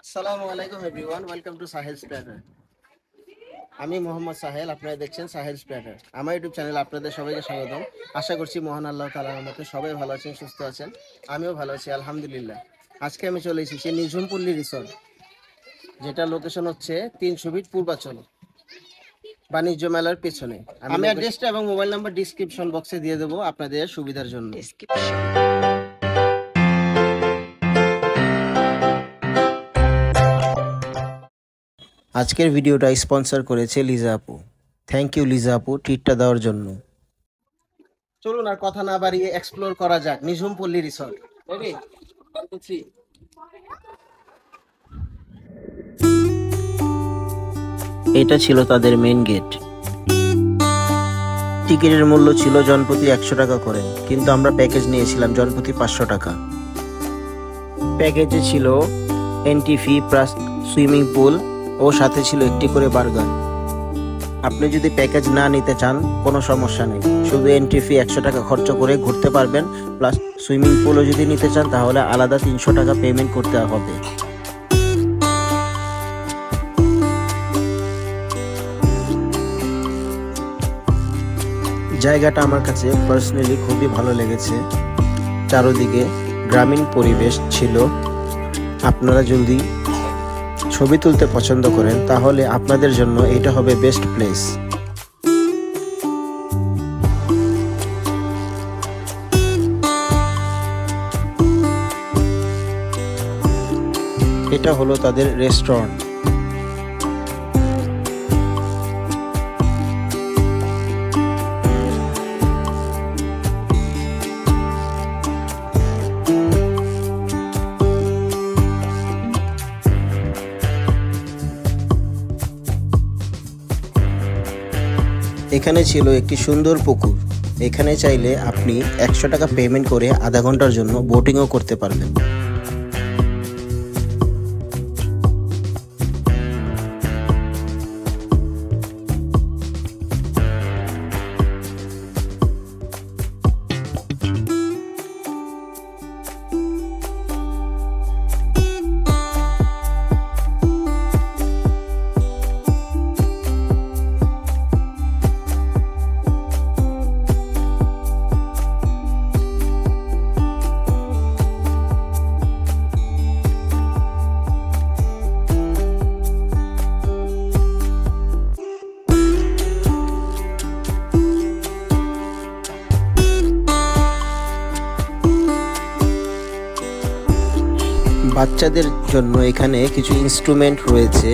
আসসালামু আলাইকুম everyone, welcome to সাহেলস platter. আমি মোহাম্মদ সাহেল, আপনারা দেখছেন সাহেলস প্ল্যাটার। আমার ইউটিউব চ্যানেলে আপনাদের সবাইকে স্বাগতম। আশা করছি মহান আল্লাহ তাআলার মতে সবাই ভালো আছেন, সুস্থ আছেন। আমিও ভালো আছি আলহামদুলিল্লাহ। আজকে আমি চলে এসেছি নিঝুমপল্লী রিসোর্ট, যেটা লোকেশন হচ্ছে 300 ফিট পূর্বাচল, বাণিজ্য মেলার পেছনে। আমি অ্যাড্রেসটা এবং মোবাইল নাম্বার ডিসক্রিপশন বক্সে দিয়ে দেবো আপনাদের সুবিধার জন্য। আজকের ভিডিওটা স্পন্সর করেছে লিজা আপু। থ্যাংক ইউ লিজা আপু ট্রিটটা দেওয়ার জন্য। চলুন আর কথা না বাড়িয়ে এক্সপ্লোর করা যাক নিঝুমপল্লী রিসর্ট। এটা ছিল তাদের মেইন গেট। টিকিটের মূল্য ছিল জনপ্রতি 100 টাকা করে, কিন্তু আমরা প্যাকেজ নিয়েছিলাম জনপ্রতি 500 টাকা। প্যাকেজে ছিল entry fee plus swimming pool ও সাথে ছিল একটি করে বার্গার। আপনি যদি প্যাকেজ না নিতে চান কোনো সমস্যা নেই, শুধু এন্ট্রি ফি 100 টাকা খরচ করে ঘুরতে পারবেন, প্লাস সুইমিং পুলও যদি নিতে চান তাহলে আলাদা 300 টাকা পেমেন্ট করতে হবে। জায়গাটা আমার কাছে পার্সোনালি খুবই ভালো লেগেছে। চারদিকে গ্রামীণ পরিবেশ ছিল। আপনারা যদি ছবি তুলতে পছন্দ করেন তাহলে আপনাদের জন্য এটা হবে বেস্ট প্লেস। এটা হলো তাদের রেস্টুরেন্ট। এখানে ছিল একটি সুন্দর পুকুর। এখানে চাইলে আপনি 100 টাকা পেমেন্ট করে আধা ঘন্টার জন্য বোটিংও করতে পারবেন। বাচ্চাদের জন্য এখানে কিছু ইনস্ট্রুমেন্ট রয়েছে,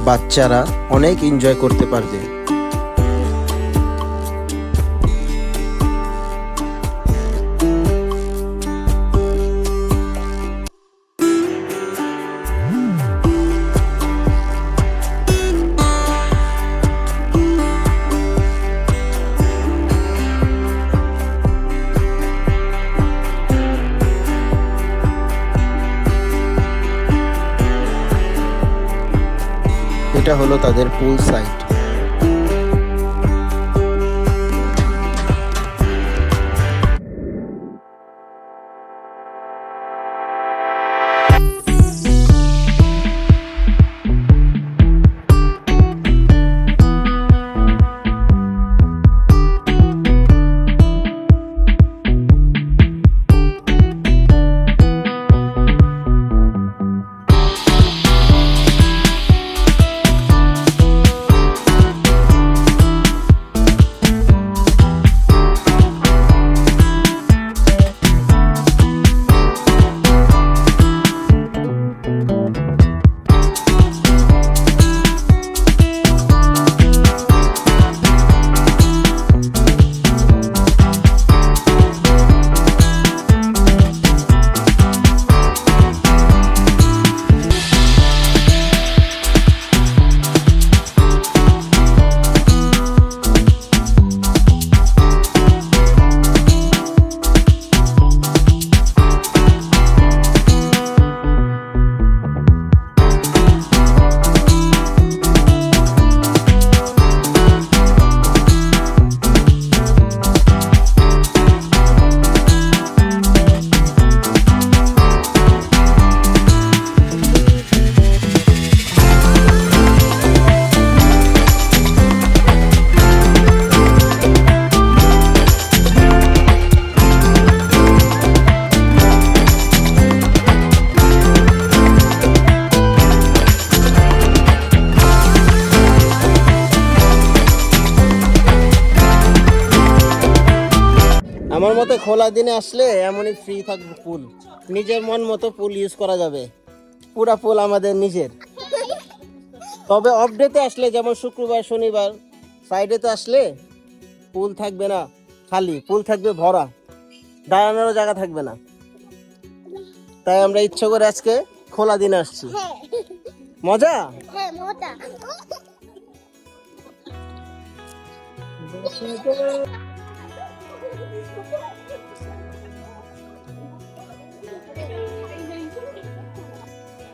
বাচ্চারা অনেক এনজয় করতে পারবে। এটা হলো তাদের পুল সাইট। আমার মতে খোলা দিনে আসলে এমনই ফ্রি থাকবে পুল, নিজের মন মতো পুল ইউজ করা যাবে, পুরা পুল আমাদের নিজের। তবে অফ ডেতে আসলে যেমন শুক্রবার শনিবার সাইডেতে আসলে পুল থাকবে না, খালি পুল থাকবে ভরা, দাঁড়ানোরও জায়গা থাকবে না। তাই আমরা ইচ্ছা করে আজকে খোলা দিনে আসছি। মজা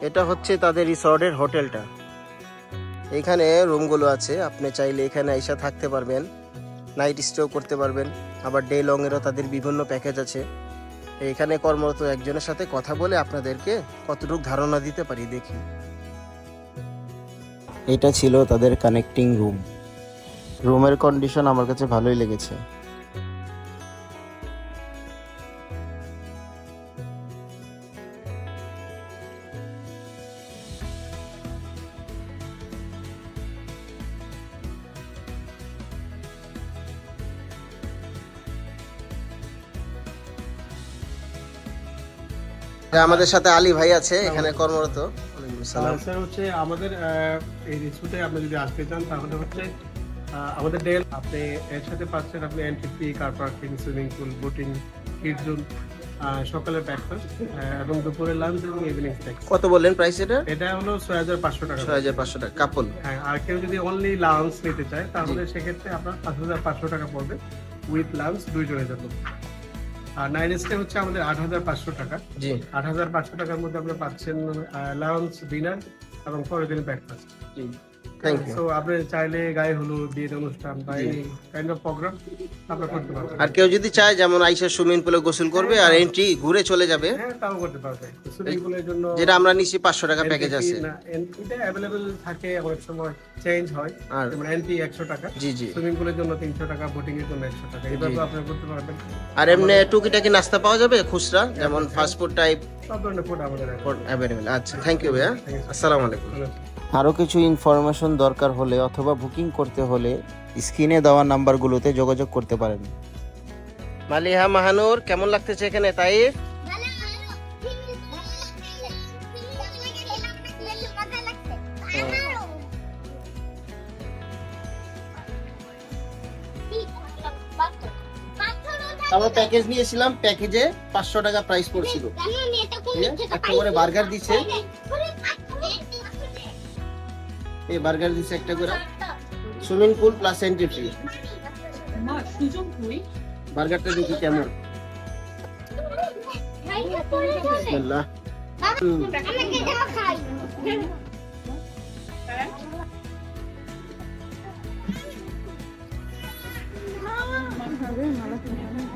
এটা হচ্ছে তাদের রিসর্টের হোটেলটা। এখানে রুমগুলো আছে, আপনি চাইলে এখানে এসে থাকতে পারবেন, নাইট স্টেও করতে পারবেন, আবার ডে লং এরও তাদের বিভিন্ন প্যাকেজ আছে। এখানে কর্মরত একজনের সাথে কথা বলে আপনাদেরকে কতটুকু ধারণা দিতে পারি দেখি। এটা ছিল তাদের কানেক্টিং রুম। রুমের কন্ডিশন আমার কাছে ভালোই লেগেছে। আমাদের সাথে আলী ভাই আছে এখানে কর্মরত। স্যার হচ্ছে আমাদের এই রিসোর্টে আপনি যদি আসতে চান তাহলে হচ্ছে আমাদের ডে আপনি এর সাথে পাচ্ছেন আপনি entry fee, car parking, swimming pool, boating, kid zone, সকালের ব্রেকফাস্ট এবং দুপুরে লাঞ্চ এবং ইভিনিং স্ন্যাক্স। কত বললেন প্রাইস এটা? এটা হলো 6500 টাকা। 6500 টাকা কাপল। হ্যাঁ, আর কেউ যদি অনলি লাঞ্চ নিতে চায় তাহলে সেক্ষেত্রে আপনার 5500 টাকা পড়বে উইথ লাঞ্চ দুইজনের জন্য। আর নাইট স্টে হচ্ছে আমাদের 8500 টাকা। জি, 8500 টাকার মধ্যে আপনি পাচ্ছেন লাঞ্চ, ডিনার এবং পরের দিন ব্রেকফাস্ট। জি, থ্যাংক ইউ। সো আপনি চাইলে গায়ে হলুদ, বিয়ের অনুষ্ঠান বা এই কাইন্ড অফ প্রোগ্রাম আপনি করতে পারবেন। আর কেউ যদি চায় যেমন আইসা সুইমিং পুলে গোসল করবে আর এন্ট্রি ঘুরে চলে যাবে, হ্যাঁ তাও করতে পারবে। সুইমিং পুলের জন্য যেটা আমরা নিছি 500 টাকা প্যাকেজ আছে। না, এটা अवेलेबल থাকে, অনেক সময় চেঞ্জ হয়। আর যেমন এন্ট্রি 100 টাকা, জি জি। সুইমিং পুলের জন্য 300 টাকা, বোটিং এর জন্য 100 টাকা, এইভাবে আপনি করতে পারবেন। আর এমনি টুকিটাকি নাস্তা পাওয়া যাবে খুচরা, যেমন ফাস্ট ফুড টাইপ সব ধরনের ফুড আমাদের আছে। অ্যাভেলেবল। আচ্ছা, থ্যাংক ইউ ভাইয়া, আসসালামু আলাইকুম। আরও কিছু ইনফরমেশন দরকার হলে অথবা বুকিং করতে হলে স্ক্রিনে দেওয়া নাম্বারগুলোতে যোগাযোগ করতে পারেন। মালিহা, মাহানুর, কেমন লাগতেছে এখানে? তাইফ, আমরা প্যাকেজ নিয়েছিলাম, প্যাকেজে 500 টাকা প্রাইস পড়ছিল। একটা করে বার্গার দিছে, এই বার্গার দিছে একটা করে, swimming pool plus entry free. বার্গারটা দেখি কেমন। বিসমিল্লাহ।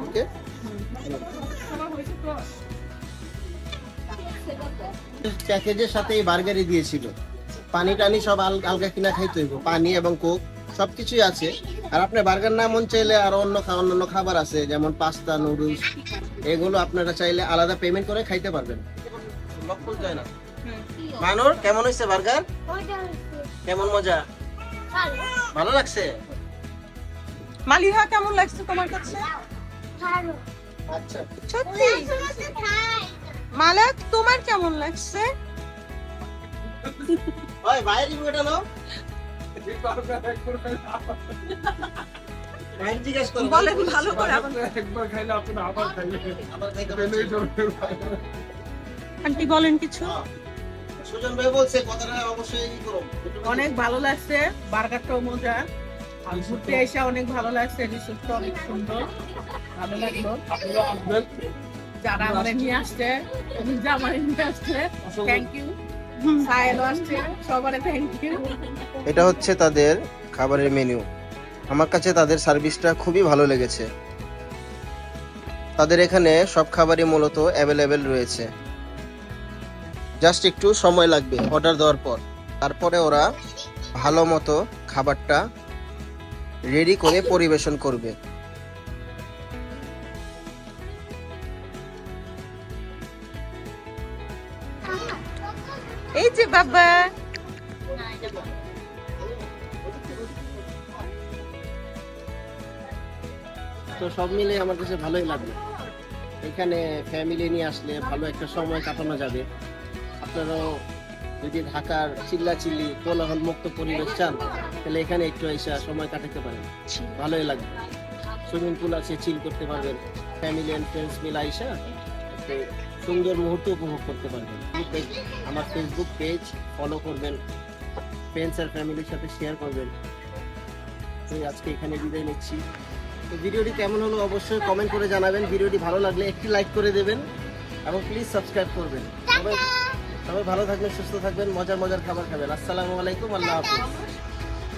ওকে, প্যাকেজের সাথে এই বার্গারই দিয়েছিল। পানি টানি সব আলগা কিনা খাইতে হইব, পানি এবং কোক সবকিছুই আছে। আর আপনি বার্গার না মন চাইলে আর অন্যান্য খাবার আছে, যেমন পাস্তা, নুডলস, এগুলো আপনারা চাইলে আলাদা পেমেন্ট করে খাইতে পারবেন। মানুর, কেমন হয়েছে বার্গার? কেমন মজা? ভালো লাগছে? মালিহা, কেমন লাগছে তোমার কাছে? আচ্ছা, সত্যি? মালাক, তোমার কেমন লাগছে? ওই বাইরে রিভিউটা নাও, বাইরে জিজ্ঞেস করো, বলেন ভালো করে। একবার খাইলে আপনি আবার খাইলে আবার খাইতে পেলেই পারছেন। চলবে। আন্টি বলেন কিছু। সুজন ভাই বলছে কথাটা অবশ্যই ই করো। অনেক ভালো লাগছে, বার্গারটাও মজা, আর ঘুরতে এসে অনেক ভালো লাগছে, রিসোর্টটা অনেক সুন্দর, ভালো লাগলো। আপনারা আসবেন। যারা আমাদের নিয়ে আসছে, জামাই নিয়ে আসছে, থ্যাংক ইউ। সাহেলও আসছে, সবারে থ্যাংক ইউ। এটা হচ্ছে তাদের খাবারের মেনু। আমার কাছে তাদের সার্ভিসটা খুবই ভালো লেগেছে। তাদের এখানে সব খাবারই মূলত অ্যাভেলেবেল রয়েছে, জাস্ট একটু সময় লাগবে অর্ডার দেওয়ার পর। তারপরে ওরা ভালো মতো খাবারটা রেডি করে পরিবেশন করবে। এই যে বাবা, তো সব মিলে আমার কাছে ভালোই লাগলো। এখানে ফ্যামিলি নিয়ে আসলে ভালো একটা সময় কাটানো যাবে। আপনারাও যদি ঢাকার চিল্লাচিল্লি কোলাহল মুক্ত পরিবেশ চান তাহলে এখানে একটু এসে সময় কাটাতে পারেন, ভালোই লাগবে। সুইমিং পুল আছে, চিল করতে পারবেন, ফ্যামিলি অ্যান্ড ফ্রেন্ডস মিলে আইসা একটু সুন্দর মুহূর্ত উপভোগ করতে পারবেন। আমার ফেসবুক পেজ ফলো করবেন, ফ্রেন্ডস আর ফ্যামিলির সাথে শেয়ার করবেন। তো আজকে এখানে বিদায় নিচ্ছি। তো ভিডিওটি কেমন হলো অবশ্যই কমেন্ট করে জানাবেন। ভিডিওটি ভালো লাগলে একটি লাইক করে দেবেন এবং প্লিজ সাবস্ক্রাইব করবেন। সবাই ভালো থাকবেন, সুস্থ থাকবেন, মজার মজার খাবার খাবেন। আসসালামু আলাইকুম, আল্লাহ হাফিজ।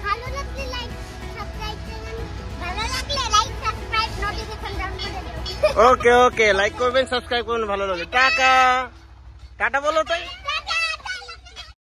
ভালো লাগলে লাইক সাবস্ক্রাইব করুন, ভালো লাগলে লাইক সাবস্ক্রাইব নোটিফিকেশন ডাউন করে দিন। ওকে লাইক করবেন, সাবস্ক্রাইব করবেন ভালো লাগলে। টাটা টাটা বলো তাই।